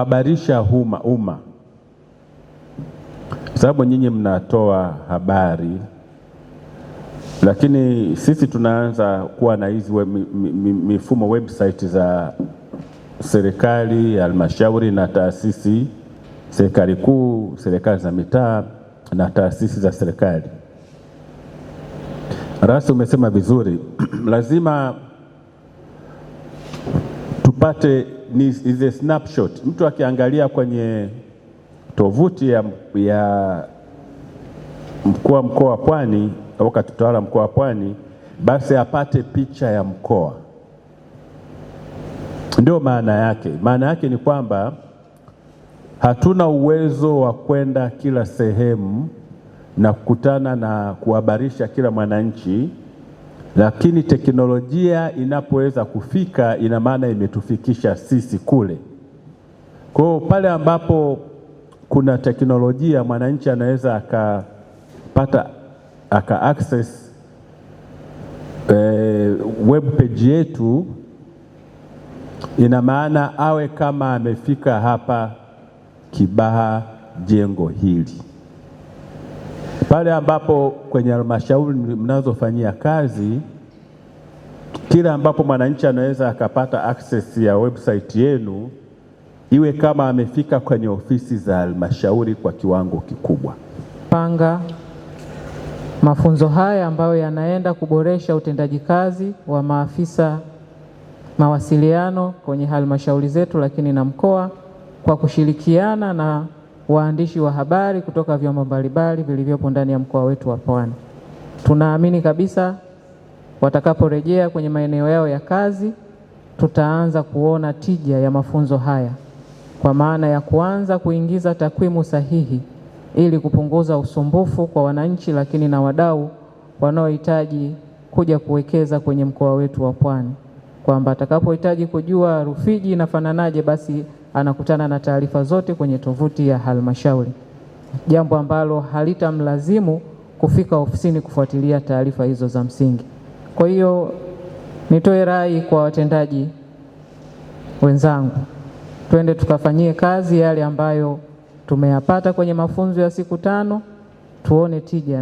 Habarisha umma, sababu nyinyi mnatoa habari, lakini sisi tunaanza kuwa na hizi mifumo website za serikali, halmashauri na taasisi, serikali kuu, serikali za mitaa na taasisi za serikali. Rasi, umesema vizuri lazima tupate ni snapshot. Mtu akiangalia kwenye tovuti ya mkoa wa Pwani au katutawala mkoa wa Pwani, basi apate picha ya mkoa. Ndio maana yake. Maana yake ni kwamba hatuna uwezo wa kwenda kila sehemu na kukutana na kuhabarisha kila mwananchi, lakini teknolojia inapoweza kufika, ina maana imetufikisha sisi kule. Kwa hiyo pale ambapo kuna teknolojia, mwananchi anaweza akapata access web page yetu, ina maana awe kama amefika hapa Kibaha jengo hili. Pale ambapo kwenye halmashauri mnazofanyia kazi, kila ambapo mwananchi anaweza akapata access ya website yenu, iwe kama amefika kwenye ofisi za halmashauri kwa kiwango kikubwa. Panga mafunzo haya ambayo yanaenda kuboresha utendaji kazi wa maafisa mawasiliano kwenye halmashauri zetu, lakini na mkoa, kwa kushirikiana na waandishi wa habari kutoka vyombo mbalimbali vilivyopo ndani ya mkoa wetu wa Pwani. Tunaamini kabisa watakaporejea kwenye maeneo yao ya kazi, tutaanza kuona tija ya mafunzo haya, kwa maana ya kuanza kuingiza takwimu sahihi ili kupunguza usumbufu kwa wananchi, lakini na wadau wanaohitaji kuja kuwekeza kwenye mkoa wetu wa Pwani, kwamba atakapohitaji kujua Rufiji inafananaje, basi anakutana na taarifa zote kwenye tovuti ya halmashauri, jambo ambalo halitamlazimu kufika ofisini kufuatilia taarifa hizo za msingi. Kwa hiyo nitoe rai kwa watendaji wenzangu, twende tukafanyie kazi yale ambayo tumeyapata kwenye mafunzo ya siku 5, tuone tija.